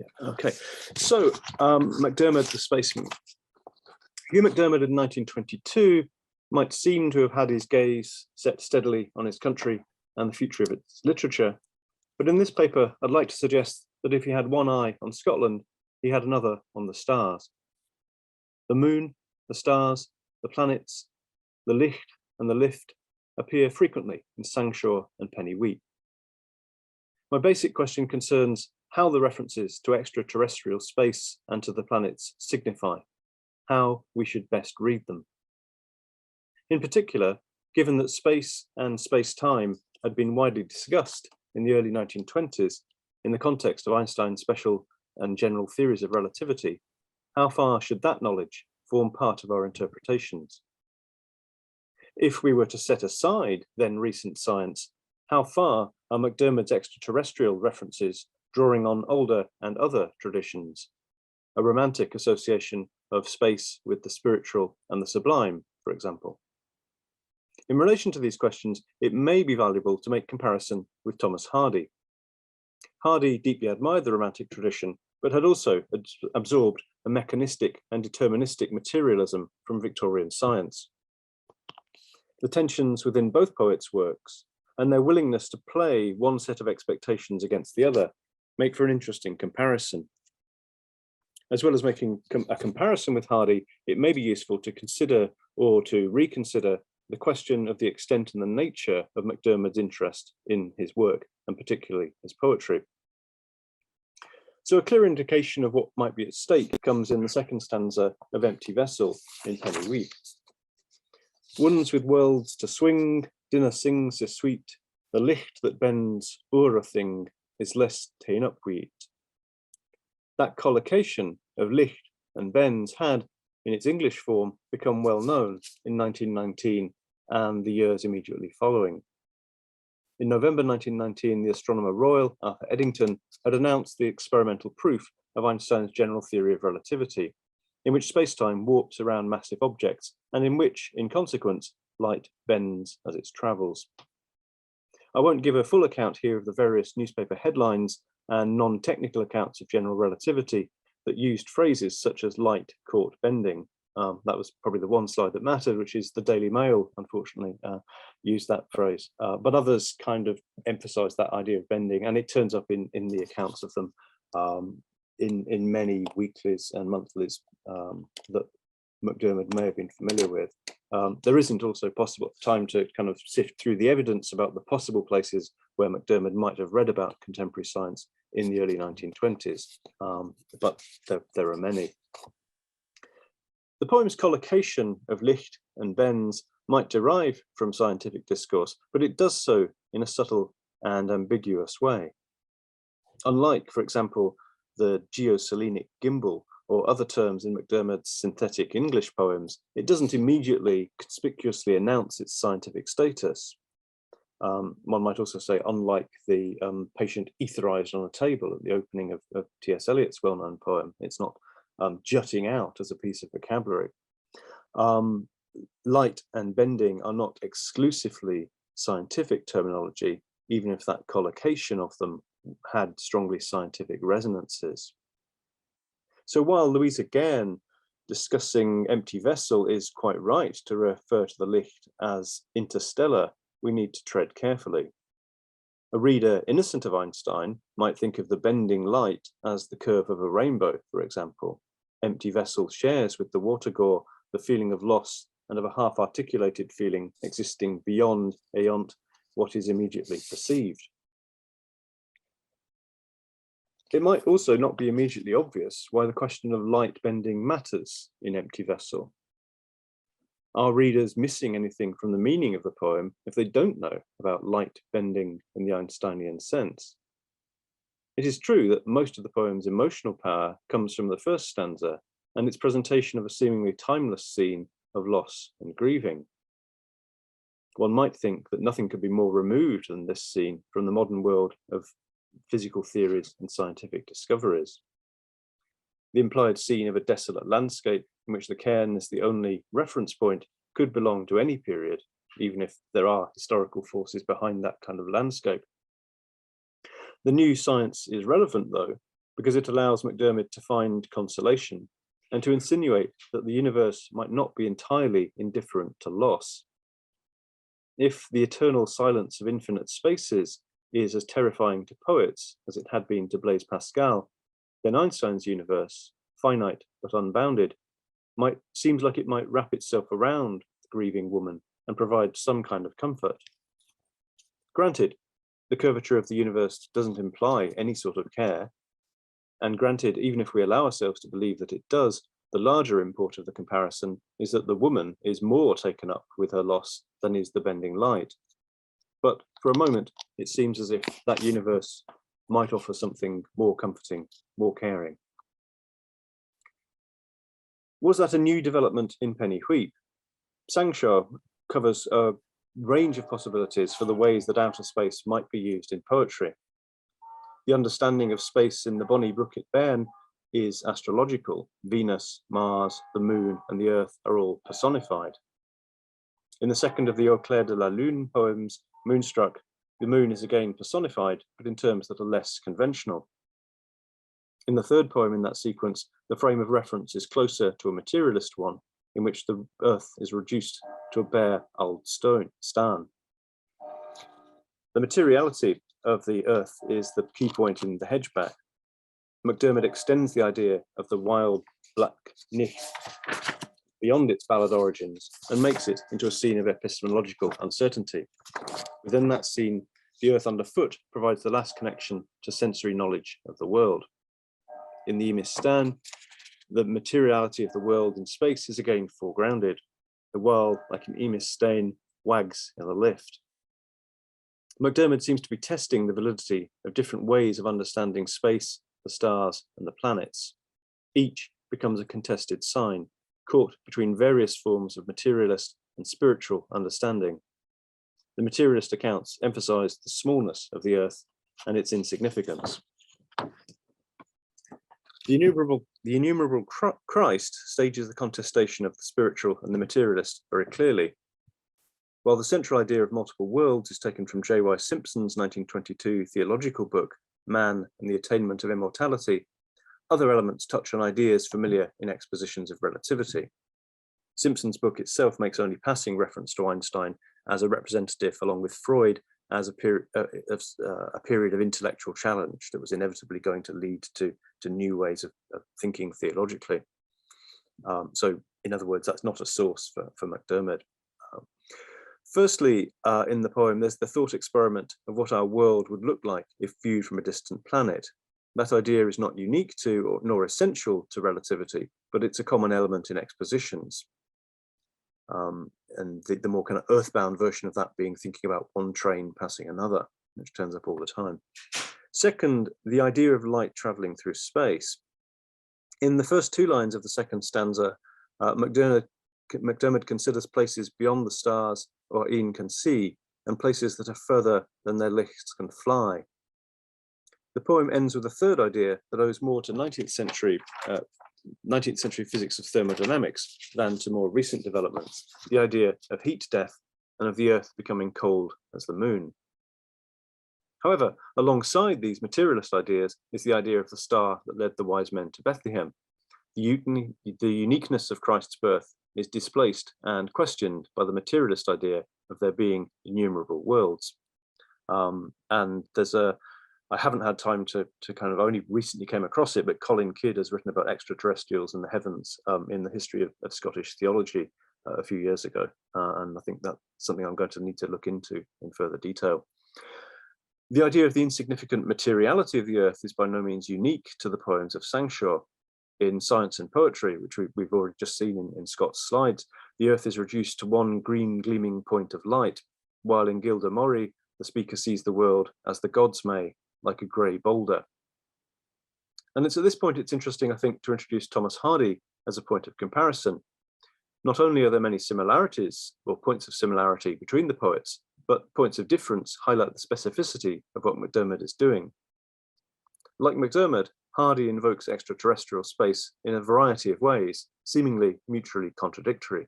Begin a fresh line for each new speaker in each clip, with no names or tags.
Yeah. Okay. So MacDiarmid, the Spaceman. Hugh MacDiarmid in 1922 might seem to have had his gaze set steadily on his country and the future of its literature. But in this paper, I'd like to suggest that if he had one eye on Scotland, he had another on the stars. The moon, the stars, the planets, the licht and the lift appear frequently in Sangshaw and Pennywheat. My basic question concerns how the references to extraterrestrial space and to the planets signify, how we should best read them. In particular, given that space and space-time had been widely discussed in the early 1920s in the context of Einstein's special and general theories of relativity, how far should that knowledge form part of our interpretations? If we were to set aside then recent science, how far are MacDiarmid's extraterrestrial references drawing on older and other traditions, a romantic association of space with the spiritual and the sublime, for example? In relation to these questions, it may be valuable to make comparison with Thomas Hardy. Hardy deeply admired the romantic tradition, but had also absorbed a mechanistic and deterministic materialism from Victorian science. The tensions within both poets' works and their willingness to play one set of expectations against the other make for an interesting comparison. As well as making a comparison with Hardy, it may be useful to consider or to reconsider the question of the extent and the nature of MacDiarmid's interest in his work, and particularly his poetry. So a clear indication of what might be at stake comes in the second stanza of Empty Vessel in Pennywheat. Ones with worlds to swing, dinner sings so sweet, the licht that bends o'er a thing is less ta'en up we. That collocation of licht and bends had, in its English form, become well known in 1919 and the years immediately following. In November 1919, the Astronomer Royal, Arthur Eddington, had announced the experimental proof of Einstein's general theory of relativity, in which space-time warps around massive objects, and in which, in consequence, light bends as it travels. I won't give a full account here of the various newspaper headlines and non-technical accounts of general relativity that used phrases such as light caught bending. That was probably the one slide that mattered, which is the Daily Mail, unfortunately, used that phrase. But others kind of emphasized that idea of bending, and it turns up in the accounts of them in many weeklies and monthlies that MacDiarmid may have been familiar with. There isn't also possible time to kind of sift through the evidence about the possible places where MacDiarmid might have read about contemporary science in the early 1920s, but there are many. The poem's collocation of licht and bends might derive from scientific discourse, but it does so in a subtle and ambiguous way. Unlike, for example, the geoselenic gimbal or other terms in MacDiarmid's synthetic English poems, it doesn't immediately conspicuously announce its scientific status. One might also say, unlike the patient etherized on a table at the opening of T.S. Eliot's well-known poem, it's not jutting out as a piece of vocabulary. Light and bending are not exclusively scientific terminology, even if that collocation of them had strongly scientific resonances. So while Louisa Gairn, discussing Empty Vessel, is quite right to refer to the licht as interstellar, we need to tread carefully. A reader innocent of Einstein might think of the bending light as the curve of a rainbow, for example. Empty Vessel shares with the watergore the feeling of loss and of a half-articulated feeling existing beyond what is immediately perceived. It might also not be immediately obvious why the question of light bending matters in Empty Vessel. Are readers missing anything from the meaning of the poem if they don't know about light bending in the Einsteinian sense? It is true that most of the poem's emotional power comes from the first stanza and its presentation of a seemingly timeless scene of loss and grieving. One might think that nothing could be more removed than this scene from the modern world of physical theories and scientific discoveries. The implied scene of a desolate landscape in which the cairn is the only reference point could belong to any period, even if there are historical forces behind that kind of landscape. The new science is relevant, though, because it allows MacDiarmid to find consolation and to insinuate that the universe might not be entirely indifferent to loss. If the eternal silence of infinite spaces is as terrifying to poets as it had been to Blaise Pascal, then Einstein's universe, finite but unbounded, seems like it might wrap itself around the grieving woman and provide some kind of comfort. Granted, the curvature of the universe doesn't imply any sort of care, and granted, even if we allow ourselves to believe that it does, the larger import of the comparison is that the woman is more taken up with her loss than is the bending light. But for a moment, it seems as if that universe might offer something more comforting, more caring. Was that a new development in Penny Wheat? Sangshaw covers a range of possibilities for the ways that outer space might be used in poetry. The understanding of space in the Bonnie Brookett Bairn is astrological. Venus, Mars, the moon, and the earth are all personified. In the second of the Au clair de la lune poems, Moonstruck, the moon is again personified, but in terms that are less conventional. In the third poem in that sequence, the frame of reference is closer to a materialist one, in which the earth is reduced to a bare old stone. The materiality of the earth is the key point in the Hedgeback. MacDiarmid extends the idea of the wild black niche beyond its ballad origins and makes it into a scene of epistemological uncertainty. Within that scene, the earth underfoot provides the last connection to sensory knowledge of the world. In the Imis Stan, the materiality of the world in space is again foregrounded. The world, like an Imis stain, wags in the lift. MacDiarmid seems to be testing the validity of different ways of understanding space, the stars, and the planets. Each becomes a contested sign, caught between various forms of materialist and spiritual understanding. The materialist accounts emphasize the smallness of the earth and its insignificance. The innumerable Christ stages the contestation of the spiritual and the materialist very clearly. While the central idea of multiple worlds is taken from J.Y. Simpson's 1922 theological book, Man and the Attainment of Immortality, other elements touch on ideas familiar in expositions of relativity. Simpson's book itself makes only passing reference to Einstein as a representative, along with Freud, as a period of intellectual challenge that was inevitably going to lead to new ways of thinking theologically. So, in other words, that's not a source for MacDiarmid. Firstly, in the poem, there's the thought experiment of what our world would look like if viewed from a distant planet. That idea is not unique to, nor essential to relativity, but it's a common element in expositions. And the more kind of earthbound version of that being thinking about one train passing another, which turns up all the time. Second, the idea of light traveling through space. In the first two lines of the second stanza, MacDiarmid considers places beyond the stars or e'en can see, and places that are further than their lichts can fly. The poem ends with a third idea that owes more to 19th century physics of thermodynamics than to more recent developments, the idea of heat death and of the earth becoming cold as the moon. However, alongside these materialist ideas is the idea of the star that led the wise men to Bethlehem. The uniqueness of Christ's birth is displaced and questioned by the materialist idea of there being innumerable worlds. And there's I haven't had time to kind of only recently came across it, but Colin Kidd has written about extraterrestrials and the heavens in the history of Scottish theology a few years ago. And I think that's something I'm going to need to look into in further detail. The idea of the insignificant materiality of the earth is by no means unique to the poems of Sangshaw. In Science and Poetry, which we've already just seen in Scott's slides, the earth is reduced to one green gleaming point of light, while in Gilda Mori, the speaker sees the world as the gods may, like a grey boulder. And it's at this point it's interesting, I think, to introduce Thomas Hardy as a point of comparison. Not only are there many similarities or points of similarity between the poets, but points of difference highlight the specificity of what MacDiarmid is doing. Like MacDiarmid, Hardy invokes extraterrestrial space in a variety of ways, seemingly mutually contradictory.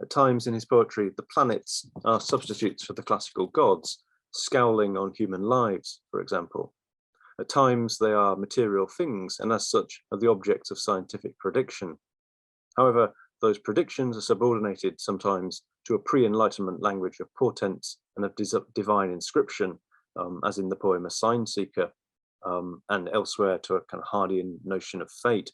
At times in his poetry, the planets are substitutes for the classical gods, scowling on human lives, for example. At times they are material things, and as such are the objects of scientific prediction. However, those predictions are subordinated sometimes to a pre-Enlightenment language of portents and of divine inscription, as in the poem A Sign Seeker, and elsewhere to a kind of Hardian notion of fate.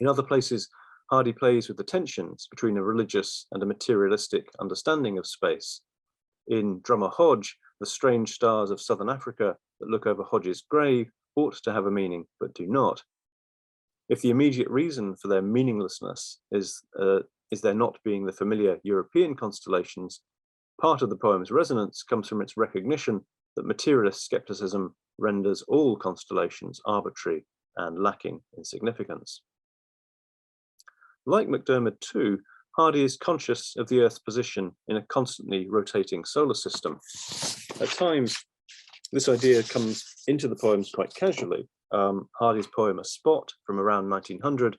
In other places, Hardy plays with the tensions between a religious and a materialistic understanding of space. In Drummer Hodge, the strange stars of southern Africa that look over Hodge's grave ought to have a meaning, but do not. If the immediate reason for their meaninglessness is there not being the familiar European constellations, part of the poem's resonance comes from its recognition that materialist skepticism renders all constellations arbitrary and lacking in significance. Like MacDiarmid too, Hardy is conscious of the Earth's position in a constantly rotating solar system. At times, this idea comes into the poems quite casually. Hardy's poem A Spot from around 1900,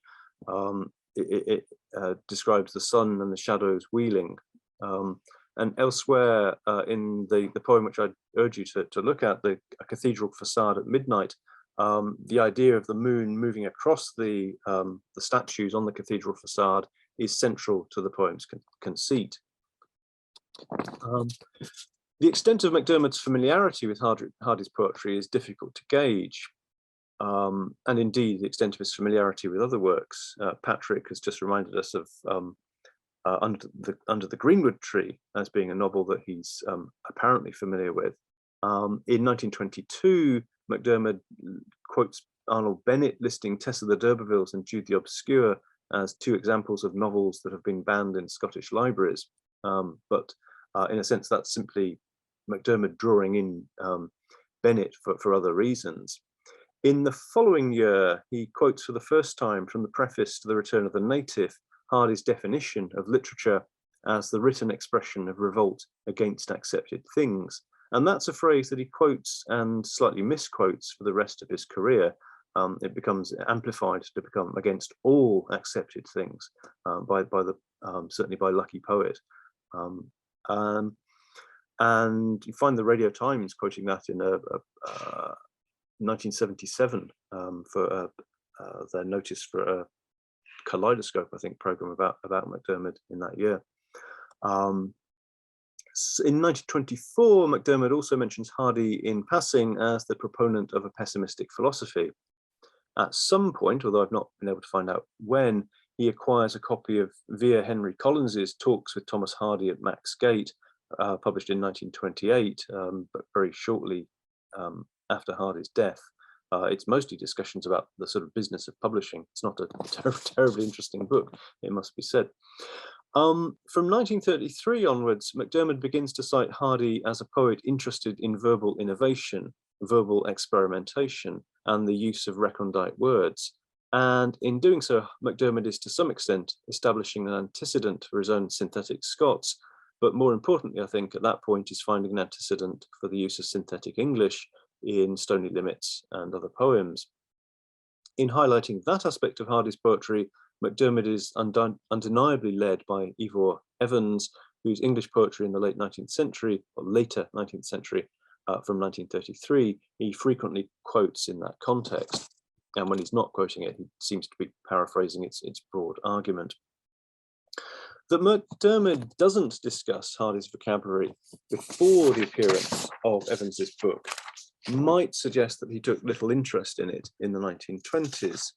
describes the sun and the shadows wheeling. And elsewhere in the poem which I urge you to look at, A Cathedral Facade at Midnight, the idea of the moon moving across the statues on the cathedral facade is central to the poem's conceit. The extent of MacDiarmid's familiarity with Hardy's poetry is difficult to gauge, and indeed the extent of his familiarity with other works. Patrick has just reminded us of Under the Greenwood Tree as being a novel that he's apparently familiar with. In 1922, MacDiarmid quotes Arnold Bennett listing Tessa the d'Urbervilles and Jude the Obscure as two examples of novels that have been banned in Scottish libraries. But in a sense, that's simply MacDiarmid drawing in Bennett for other reasons. In the following year, he quotes for the first time from the preface to The Return of the Native, Hardy's definition of literature as the written expression of revolt against accepted things. And that's a phrase that he quotes and slightly misquotes for the rest of his career. It becomes amplified to become against all accepted things certainly by Lucky Poet. And you find the Radio Times quoting that in 1977 for their notice for a Kaleidoscope, I think, program about MacDiarmid in that year. In 1924, MacDiarmid also mentions Hardy in passing as the proponent of a pessimistic philosophy. At some point, although I've not been able to find out when, he acquires a copy of Vere Henry Collins's Talks with Thomas Hardy at Mac's Gate, published in 1928, but very shortly after Hardy's death. It's mostly discussions about the sort of business of publishing. It's not a terribly interesting book, it must be said. From 1933 onwards, MacDiarmid begins to cite Hardy as a poet interested in verbal innovation, verbal experimentation, and the use of recondite words. And in doing so, MacDiarmid is to some extent establishing an antecedent for his own synthetic Scots, but more importantly, I think, at that point is finding an antecedent for the use of synthetic English in Stony Limits and other poems. In highlighting that aspect of Hardy's poetry, MacDiarmid is undeniably led by Ivor Evans, whose English poetry in the late 19th century, or later 19th century, from 1933, he frequently quotes in that context. And when he's not quoting it, he seems to be paraphrasing its broad argument. That MacDiarmid doesn't discuss Hardy's vocabulary before the appearance of Evans's book might suggest that he took little interest in it in the 1920s.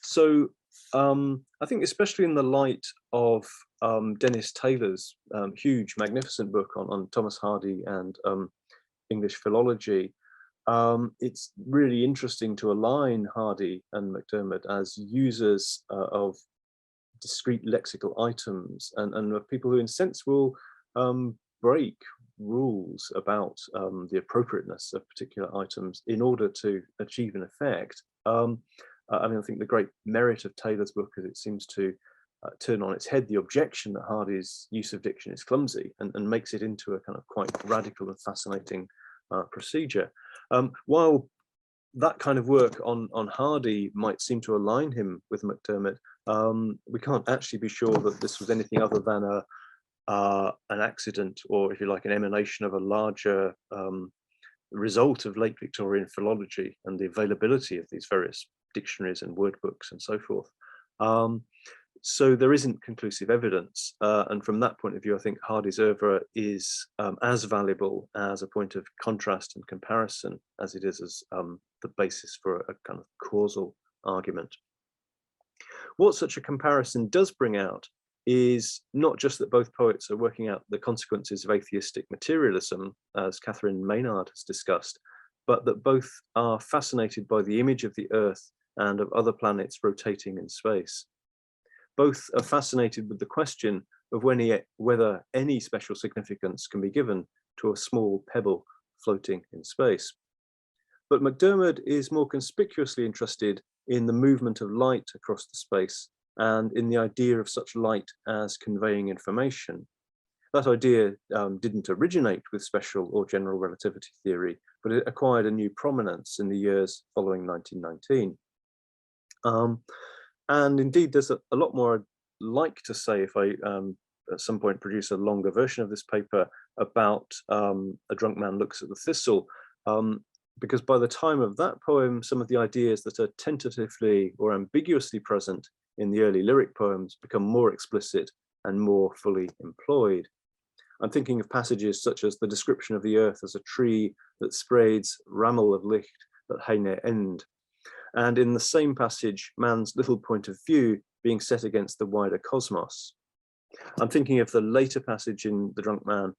So I think especially in the light of Dennis Taylor's huge, magnificent book on Thomas Hardy and English philology, it's really interesting to align Hardy and MacDiarmid as users of discrete lexical items and of people who in a sense will break rules about the appropriateness of particular items in order to achieve an effect. I mean, I think the great merit of Taylor's book is it seems to turn on its head the objection that Hardy's use of diction is clumsy and makes it into a kind of quite radical and fascinating procedure. While that kind of work on Hardy might seem to align him with MacDiarmid, we can't actually be sure that this was anything other than an accident, or if you like, an emanation of a larger result of late Victorian philology and the availability of these various dictionaries and word books and so forth. So there isn't conclusive evidence, and from that point of view, I think Hardy's oeuvre is as valuable as a point of contrast and comparison as it is as the basis for a kind of causal argument. What such a comparison does bring out is not just that both poets are working out the consequences of atheistic materialism, as Catherine Maynard has discussed, but that both are fascinated by the image of the Earth and of other planets rotating in space. Both are fascinated with the question of whether any special significance can be given to a small pebble floating in space. But MacDiarmid is more conspicuously interested in the movement of light across the space and in the idea of such light as conveying information. That idea didn't originate with special or general relativity theory, but it acquired a new prominence in the years following 1919. And indeed, there's a lot more I'd like to say if I at some point produce a longer version of this paper about A Drunk Man Looks at the Thistle, because by the time of that poem, some of the ideas that are tentatively or ambiguously present in the early lyric poems become more explicit and more fully employed. I'm thinking of passages such as the description of the earth as a tree that spreads rammel of licht that heine end. And in the same passage, man's little point of view being set against the wider cosmos. I'm thinking of the later passage in The Drunk Man,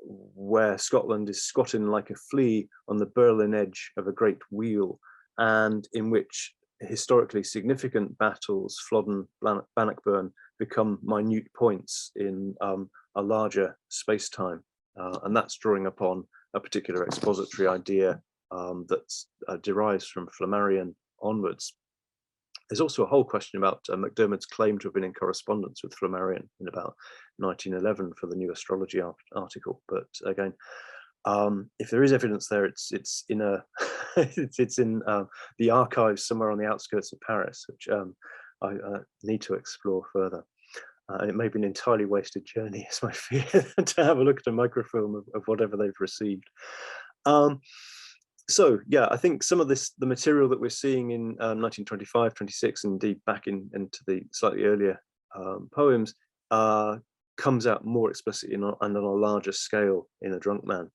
where Scotland is squatting like a flea on the Berlin edge of a great wheel, and in which historically significant battles, Flodden, Bannockburn, become minute points in a larger space-time. And that's drawing upon a particular expository idea that derives from Flammarion onwards. There's also a whole question about MacDiarmid's claim to have been in correspondence with Flammarion in about 1911 for the New Astrology article. But again, if there is evidence there, it's in a it's in the archives somewhere on the outskirts of Paris, which I need to explore further. And it may be an entirely wasted journey, is my fear, to have a look at a microfilm of whatever they've received. So yeah, I think some of the material that we're seeing in 1925, 26, and indeed back into the slightly earlier poems comes out more explicitly and on a larger scale in A Drunk Man.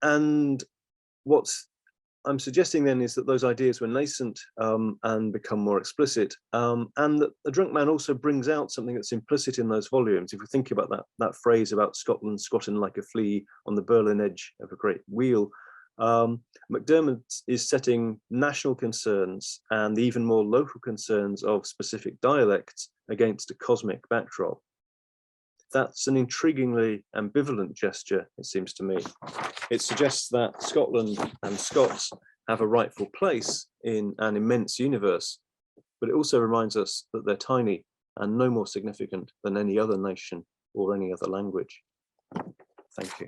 And what I'm suggesting then is that those ideas were nascent and become more explicit, and that A Drunk Man also brings out something that's implicit in those volumes. If we think about that phrase about Scotland squatting like a flea on the Berlin edge of a great wheel, MacDiarmid is setting national concerns and the even more local concerns of specific dialects against a cosmic backdrop. That's an intriguingly ambivalent gesture, it seems to me. It suggests that Scotland and Scots have a rightful place in an immense universe, but it also reminds us that they're tiny and no more significant than any other nation or any other language. Thank you.